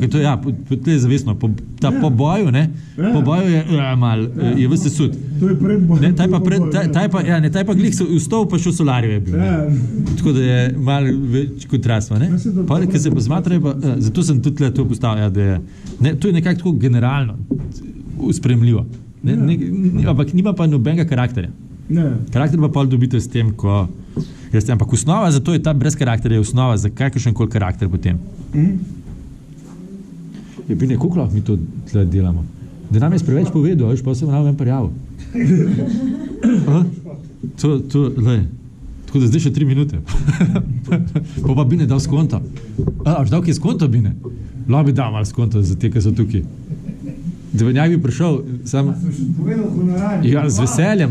To je zavestno. Ta po boju je mal, je vse sud. To je predboj. Taj pa glih vstov, pa še v solarju je bil. Tako da je mal več kontrastno. Pa, ker se pa zmatra, zato sem tudi to postavil, to je nekako tako generalno uspremljivo. Ampak nima pa nobenega karakterja. Karakter pa pol dobite s tem, ko... Ampak osnova za to je ta brez karakterja, je osnova za kakršen koli karakter potem. Je bi koliko lahko mi to tle delamo? Da nam je preveč povedal, veš, pa se vam nam prijavil. Tako da zdaj še 3 minute. Pa Bine dal skonto. Až dal kje skonto, Bine? Lahko bi dal malo skonto za te, ki so tukaj. Devenjak bi prišel, z veseljem,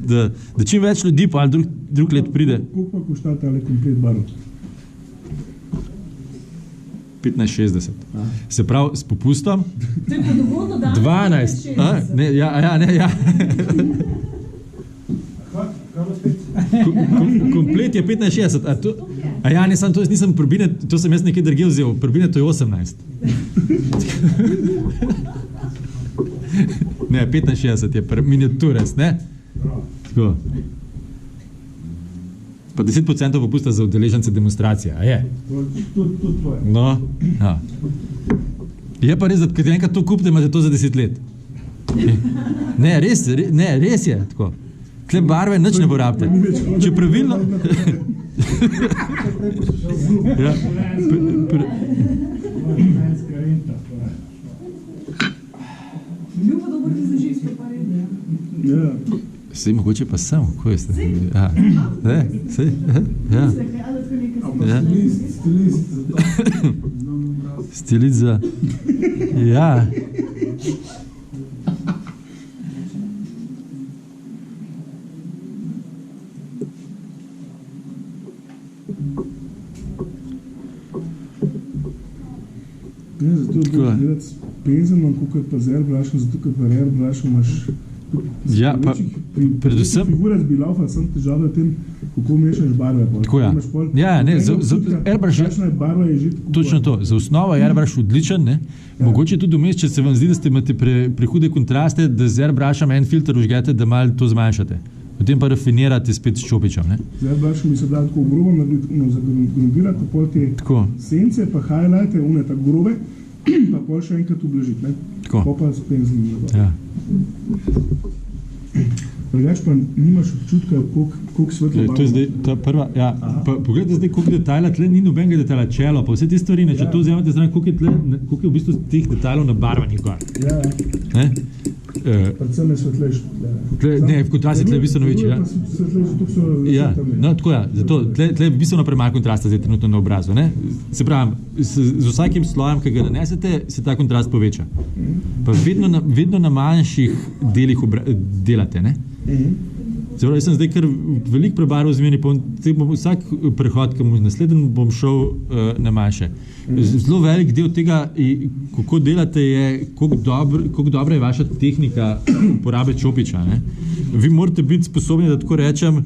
da čim več ljudi pa ali drug let pride. Koliko pa košta tale komplet barv? 15,60. Se pravi, s popustom 12. Komplet je 15,60. Nisem probine, to sem jaz nekaj drugje vzel. Probine to je 18. Ne, 15,60 je miniatures, ne? Tako. Pa 10% popusta za udeležence demonstracije, a je? Tudi tvoje. No, Je pa res, da kad enkrat to kupite, imate to za 10 let. Ne, res je tako. Tle barve nič ne porabite. Če pravilno... Sej mogoče pa sem, kako je ste? Stilist za... Ja. Zato bi gledati s penzenom, kako je pa z airbrushem, zato ker pa airbrushem imaš... Ja, pa predvsem... Figurat bi laufal, sem težava v tem, kako mešaš barve. Tako ja. Ja, ne, airbrush... Barva je že... Točno to, za osnovo je airbrush odličen, ne? Mogoče tudi vmes, če se vam zdi, da ste imate prehude kontraste, da z airbrushom en filter užgete, da malo to zmanjšate. Potem pa rafinirate spet s čopičem, ne? Z airbrushom bi se dal tako grobo zagrundirati, pa pol te sence, pa highlighte, une tako grobe, pa pol še enkrat ublažiti, ne? Tako. Pa pa s penzlom. Ja. Preveč pa nimaš občutka, koliko svetlo barva. To je zdaj ta prva, ja. Pa pogledajte zdaj, koliko detajla, tle ni nobenega detajla, čelo, pa vse te stvari, ne, če to vzemate zraven, koliko je v bistvu teh detajlov nabarvanih gor. Ja. Ne? Predvsem je svetlejši. Ne, v kontrasti tle je bistveno večji, ja. Svetlejši, tukaj so... Ja, no, tako ja, zato tle je bistveno premalo kontrasta zdaj trenutno na obrazu, ne. Se pravi, z vsakim slojem, ki ga nanesete, se ta kontrast poveča. Pa vedno na manjših delih delate, ne. Zdaj, jaz sem zdaj kar veliko prebarval zmeni, pa vsak prehod, ki mu naslednji bom šel na manjše. Zelo velik del tega, kako delate, je, koliko dobra je vaša tehnika uporabe čopiča. Ne? Vi morate biti sposobni, da tako rečem,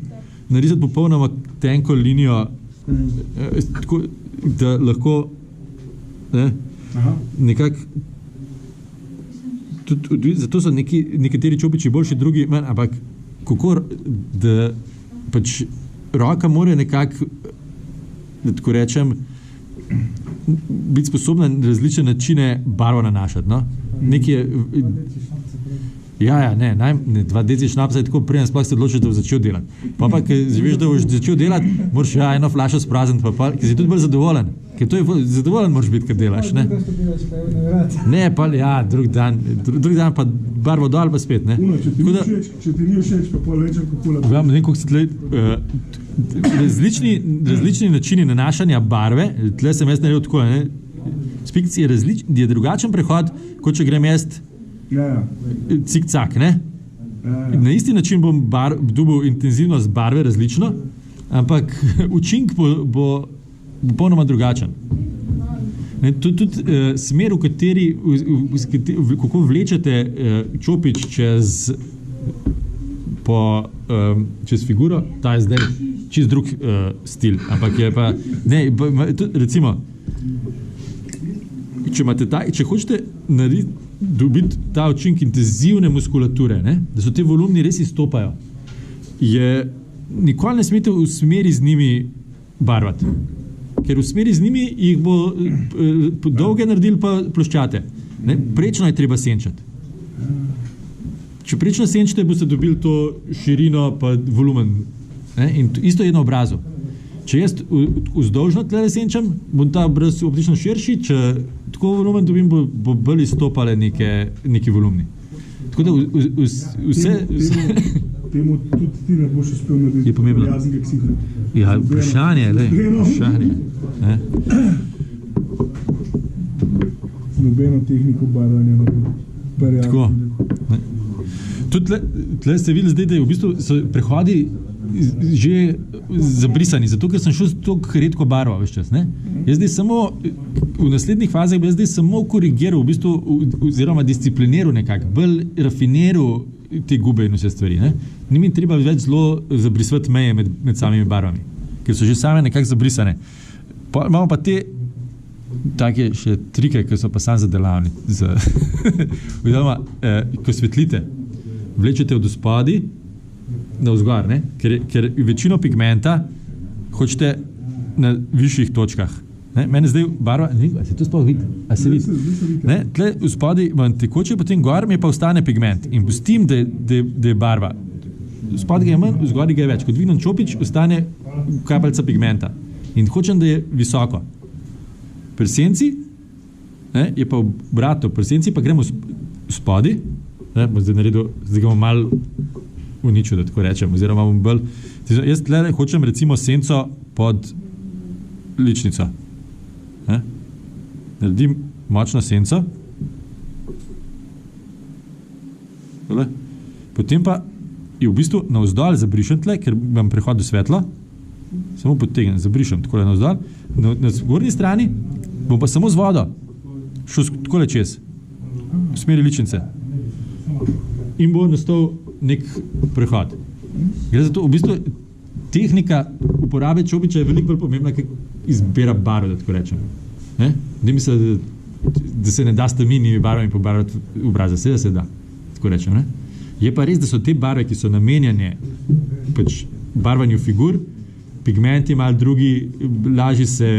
narisati popolnoma tenko linijo, tako, da lahko nekako... Zato so nekateri čopiči boljši, drugi manj, ampak kako, da pač roka mora nekako, da tako rečem, biti sposobna na različne načine barvo nanašati, no? Nekje... Ja, ne, 2 deci šnapsa je tako preden sploh se odločil, da bo začel delati. Pa, ker veš, da boš začel delati, moraš eno flašo sprazniti, ker si tudi bolj zadovoljen. Ker to je zadovoljen moraš biti, kad delaš, ne? Ne, pa ja, drug dan pa barvo dol, pa spet, ne? Če ti ni všeč, pa pol večer kako lepo. Vam, ne, koliko se tle... Različni načini nanašanja barve, tle sem jaz naredil tako, ne? Spikci je drugačen prehod, kot če grem jaz cik-cak, ne? Na isti način bom dobil intenzivnost barve različno, ampak učink bo popolnoma drugačen. Tudi smer, v kateri, kako vlečete čopič čez figuro, ta je zdaj čist drug stil, ampak je pa, ne, recimo, če hočete dobiti ta učinek intenzivne muskulature, ne, da so te volumni res izstopajo, nikoli ne smete v smeri z njimi barvati. Ker v smeri z njimi jih bo dolge naredili pa ploščate. Ne? Prečno je treba senčati. Če prečno senčite, boste dobili to širino pa volumen. Ne? In isto je na obrazu. Če jaz vzdolžno tle senčam, bom ta obraz optično širši, če tako volumen dobim, bo bolj izstopale neki volumni. Tako da vse... Temu tudi ti ne boš uspel narediti prijaznega ksiha. Ja, vprašanje. Nobeno tehniko barvanja ne bo prijaznega. Tako. Tudi tle ste videli zdaj, da v bistvu so prehodi že zabrisani, zato ker sem šel toliko redko barva ves čas. Ne? Jaz zdaj samo, v naslednjih fazah bi jaz zdaj samo korigiral, v bistvu, oziroma discipliniral nekako, bolj rafiniral te gube in vse stvari. Ne? Ni mi treba več zelo zabrisvati meje med samimi barvami, ker so že same nekako zabrisane. Imamo pa te take še trike, ki so pa sam zadelavni. Oziroma, ko svetlite, vlečete od spodaj navzgor, ne? Ker večino pigmenta hočete na višjih točkah. Ne? Mene zdaj barva, a se to sploh vidi? A se vidi? Ne? Tle v spodaj vam tekoče, potem gor mi pa ostane pigment in pustim, da je barva. V spodaj ga je manj, v zgodi ga je več. Ko dvignem čopič, ostane kapelca pigmenta. In hočem, da je visoko. Pri senci je pa obratno. Pri senci pa gremo spodaj, zdaj ga bom malo uničil, da tako rečem, oziroma bom bolj... Jaz tle hočem recimo senco pod ličnico. Naredim močno senco. Potem pa je v bistvu navzdol zabrišem tle, ker imam prehod do svetla, samo potegnem, zabrišem takole navzdol. Na zgornji strani bom pa samo z vodo šel takole čez, v smeri ličnice. In bo nastal nek prehod. Gre za to, v bistvu, tehnika uporabe čopiča je veliko bolj pomembna, kot izbira barv, da tako rečem. Ne mislim, da se ne da s temi barvami pobarvati obraza, se da, tako rečem. Ne? Je pa res, da so te barve, ki so namenjene pač barvanju figur, pigmenti malo drugi, lažje se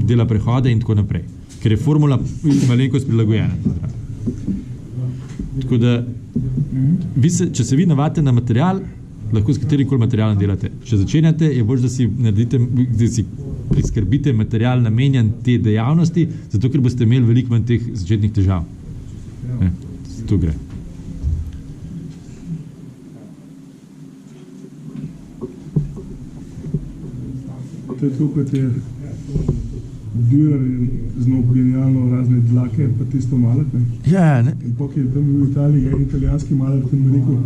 dela prehode in tako naprej. Ker je formula malenkost prilagojena. Tako da, če se vi navadite na material, lahko s katerikoli materialom delate. Če začenjate, je bolj, da si priskrbite material namenjen te dejavnosti, zato ker boste imeli veliko manj teh začetnih težav. To gre. To je to, kot je Dürer znal genialno razne dlake, pa tisto malet. Ja, ne. In pok je tam v Italiji italijanski malet, ki mi rekel,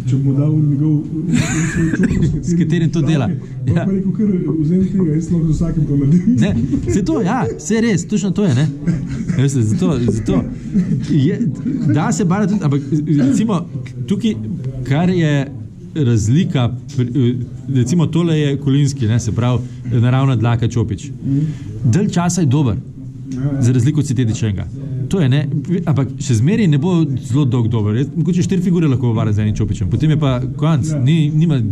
če mu dal njegov čopis, s katerim to dela. Pa rekel, ker vzem tega, jaz lahko z vsakim to naredim. Ne, se to, ja, se res, točno to je, ne. Zato da se barva tudi, ampak recimo tukaj, kar je razlika, recimo tole je kolinski, ne, se pravi naravna dlaka čopič. Dalj časa je dober, za razliko od sintetičnega. To je, ne, ampak še zmeri ne bo zelo dolg dober. Mogoče 4 figure lahko varam z enim čopičem, potem je pa konc, nima,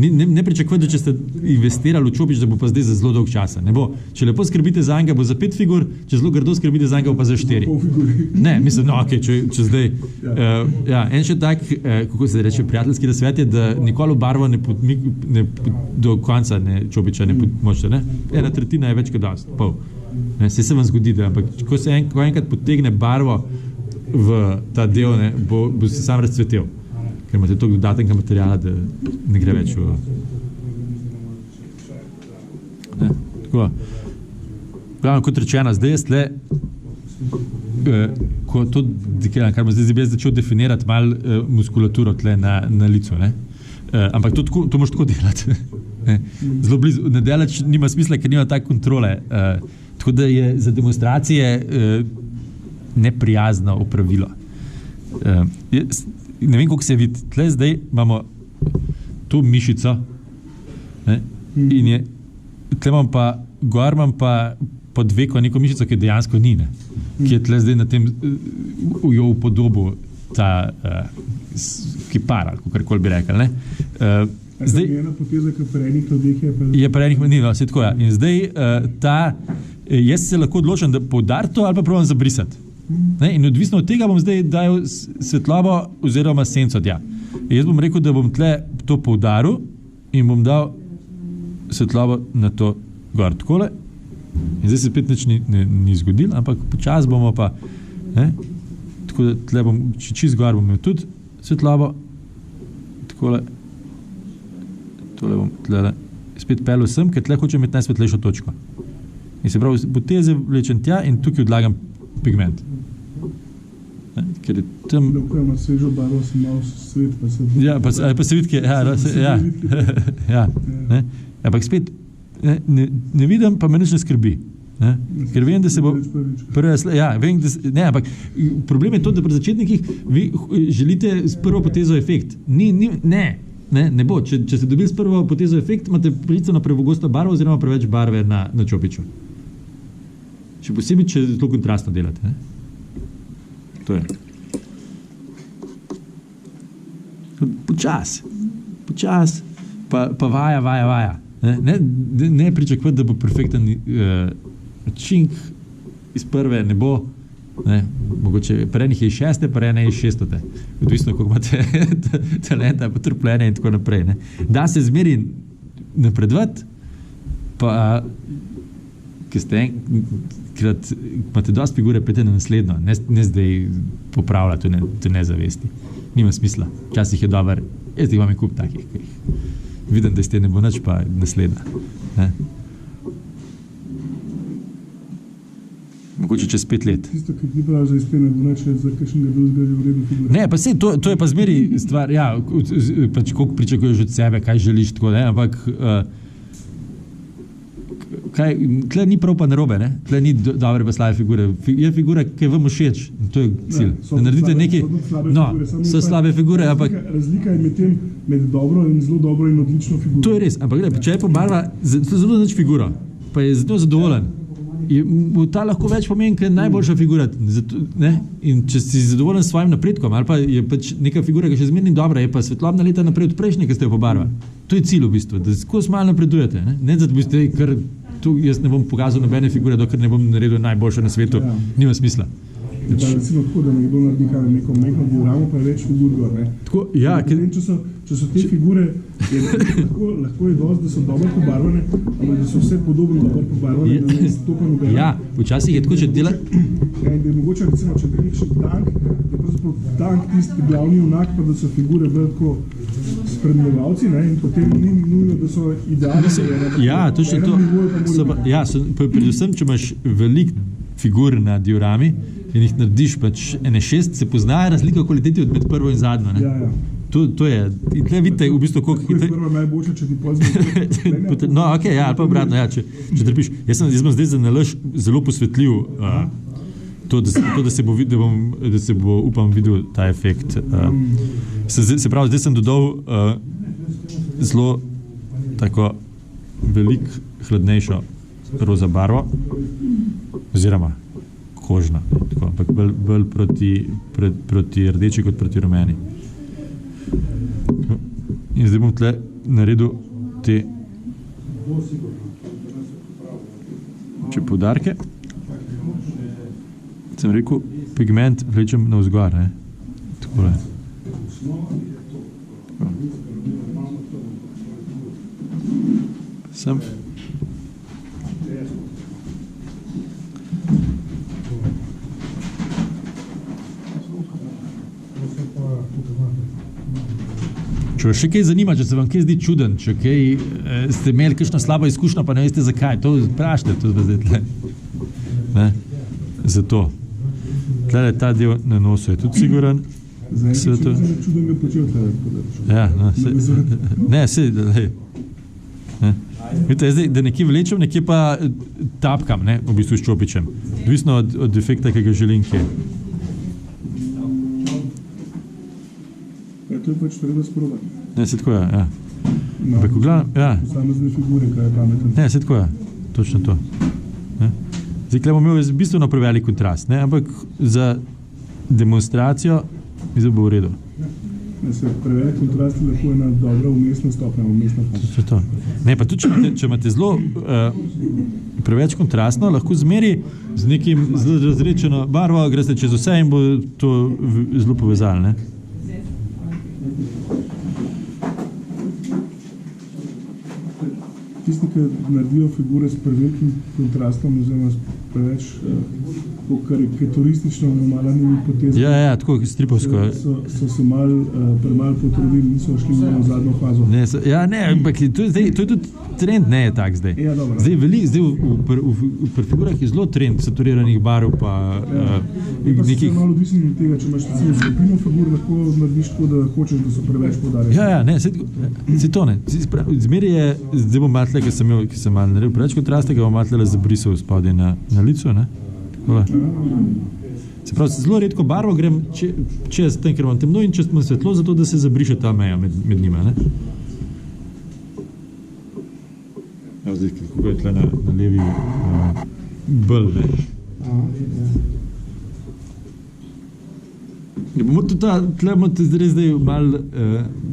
ne pričakujete, da če ste investirali v čopič, da bo pa zdaj za zelo dolg časa. Ne bo. Če lepo skrbite za enega, bo za 5 figur, če zelo grdo skrbite za enega, bo pa za 4. Ne, mislim, no, ok, če zdaj... en še tak, kako se reče, prijateljski nasvet je, da nikoli barvo do konca čopiča ne podmočite. 1/3 je več kot dost, pol. Se vam zgodi, da, ampak ko enkrat potegne barvo v ta del, bo se sam razcvetel. Ker imate toliko dodatnega materijala, da ne gre več v... Tako. Glavno, kot rečeno, zdaj jaz tle, kar bom zdaj začel definirati malo muskulaturo tle na licu, ne? Ampak to moš tako delati. Zelo blizu, nedaleč nima smisla, ker nima tak kontrole. Tako da je za demonstracije neprijazno opravilo. Ne vem, koliko se vidi. Tle zdaj imamo to mišico, ne? In tle imam pa, gor imam pa podveko neko mišico, ki dejansko ni, ne? Ki je tle zdaj na tem v podobu ta kipar, ali kakorkoli bi rekel. Ne? Zdaj, ena poteza, ki pri enih ljudeh je pri enih ni, no, vse tako, ja. In zdaj jaz se lahko odločim, da poudarim to ali pa probam zabrisati. Ne? In odvisno od tega bom zdaj dal svetlobo oziroma senco tja. Jaz bom rekel, da bom tle to poudaril in bom dal svetlobo na to gor takole. In zdaj se spet nič ni zgodilo, ampak počas bomo pa, ne? Tako da tle bom, čist gor bom imel tudi svetlobo, takole, tole bom tle spet pelil sem, ker tle hočem imeti najsvetlejšo točko. In se pravi, poteze vlečem tja in tukaj odlagam pigment. Ne? Ker je tam... Ko ima svežo barvo, sem malo svet, pa se... Ja, pa se vidi, ja. Ampak spet ne vidim, pa me nič ne skrbi. Ne? Ker vem, da se bo... vem, da ampak problem je to, da pri začetnikih vi želite s prvo potezo efekt. Ne bo. Če ste dobili s prvo potezo efekt, imate prilico na prevogosto barvo oziroma preveč barve na čopiču. Še posebej, če zelo kontrastno delate. Ne? To je. Počas, pa vaja. Ne pričakovati, da bo perfekten čink iz prve ne bo. Ne, mogoče pri enih je 6, pri enih je 6. Odvisno, koliko imate talenta, potrpljenja in tako naprej. Ne. Da se zmeri napredovati, pa ker ste enkrat, imate dosti figure, pete na naslednjo, ne zdaj popravljati to nezavesti. Nima smisla. Včasih je dober, jaz jih imam en kup takih, ki jih vidim, da ste ne bo nič, pa naslednja. Ne. Mogoče čez 5 let. Tisto, ki ti pravi, da ste ne bo nič, za kakšnega drugega že v redu figure. Ne, pa sej, to je pa zmeri stvar, ja, pač koliko pričakuješ od sebe, kaj želiš, tako, ne, ampak tle ni prav pa narobe, ne? Tle ni dobre pa slabe figure. Je figura, ki je vam všeč, in to je cilj. Da naredite nekaj, so slabe figure, ampak... Razlika je med dobro in zelo dobro in odlično figuro. To je res, ampak gledaj, če je pobarva zelo nič figuro, pa je zato zadovoljen, ta lahko več pomeni, ker je najboljša figura. Ne? In če si zadovoljen s svojim napredkom, ali pa je pač neka figura, ki še zmerni dobra, je pa svetlobna leta naprej od prejšnje, ki ste jo pobarvali. To je cilj v bistvu, da skozi malo napredujete. Ne zato biste, ker tu jaz ne bom pokazal nobene figure, dokler ne bom naredil najboljše na svetu. Nima smisla. Recimo tako, da nekdo naredi neko mehko dioramo, pa je več figur gor. Tako, ja, če so te figure, lahko je dosti, da so dobro pobarvane, ampak da so vse podobno dobro pobarvane, da ne stopa nobena. Ja, včasih je tako, če dela... Ja, in da je mogoče, recimo, če bi nekšen dank, da je pravzaprav dank tisti glavni junak, pa da so figure veliko spremljevalci, ne, in potem ni nujno, da so idealni. Ja, točno to. Ja, predvsem, če imaš veliko figur na diorami, in jih narediš pač ene 6, se poznaje razlika v kvaliteti med prvo in zadnjo. Ne? Ja. To je. In tle vidite, v bistvu, koliko hitro... To je prva najboljša, če ti pozme. No, ok, ja, ali pa obratno, ja, če trpiš. Jaz sem zdaj za nalaž zelo posvetljiv to, da se bo, upam, videl ta efekt. Se pravi, zdaj sem dodal zelo tako velik, hladnejšo roza barvo, oziroma kožna, tako, ampak bolj proti rdeči kot proti rumeni. In zdaj bom tle naredil te poudarke. Sem rekel, pigment vlečem navzgor, ne? Takole. Sem. Če vas še kaj zanima, če se vam kaj zdi čuden, če kaj ste imeli kakšno slabo izkušnjo, pa ne veste zakaj, to vprašajte, to zdaj tle. Ne? Zato. Tle ta del na nosu je tudi siguren. Zdaj je čuden ga počel tle. Ja, no, ne, lej. Vidite, zdaj, da nekje vlečem, nekje pa tapkam, ne, v bistvu s čopičem. Odvisno od efekta, ki ga želim kje. To je pač treba sprobati. Ne, se tako je, ja. Posamezne figure, kaj je pametno. Ne, se tako je, točno to. Ne? Zdaj, tukaj bomo imeli bistveno prevelik kontrast, ne? Ampak za demonstracijo mislim, da bo v redu. Prevelik kontrast je lahko ena dobra umestna stopnja, umestna funkcija. Ne, pa tudi, če imate zelo preveč kontrastno, lahko zmeri z nekim zelo razrečeno barvo, greste čez vse in bo to zelo povezalo, ne? Tisti, ki naredijo figure s prevelikim kontrastom, oziroma s preveč karikaturistično namaljenimi potezami. Ja, tako stripovsko. So se premalo potrudili, niso šli v zadnjo fazo. Ne, ampak to je tudi trend, ne je tak zdaj. Ja, dobro. Zdaj v figurah je zelo trend saturiranih barv, pa nekih... To je malo odvisno od tega, če imaš skupino figur, lahko narediš tako, da hočeš, da so preveč poudarjeni. Ja, ne, se to ne. Zmeri je, zdaj bom matle, ki sem malo naredil preveč kontraste, ga bom matle zabrisal spodaj na licu, ne? Se pravi, zelo redko barvo grem čez tem, ker imam temno in čez imam svetlo, zato da se zabriše ta meja med njima. Ne? Evo zdaj, kako je tle na levi bolj, ne? Tle imate zdaj malo,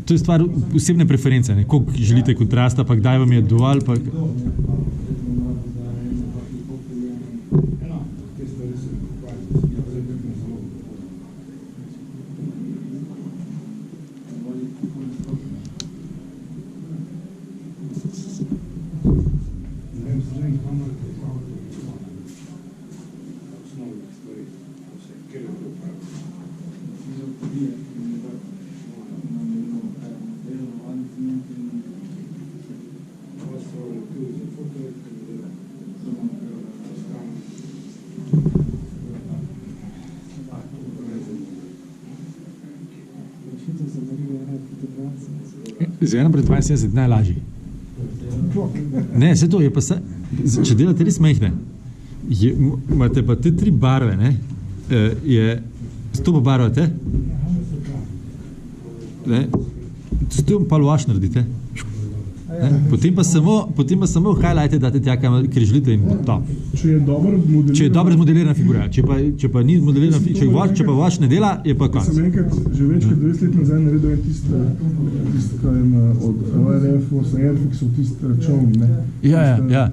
to je stvar osebne preference, ne? Koliko želite kontrasta, pa kdaj vam je dovolj, pa... Z 1 pred 72 najlažji. Ne, vse to je pa če delate res majhne, imate pa te 3 barve, ne, s to pa barvate, ne, s to pa lovaš naredite, ne, potem pa samo highlighte date tja, ker želite in top. Če je dobro zmodelirana figura, če pa ni zmodelirana figura, če pa vaš ne dela, je pa konc. Sem enkrat, že več kot 20 let nazaj naredil tisto, kaj od ORF-u, Airfixu, tisto čovn, ne? Ja.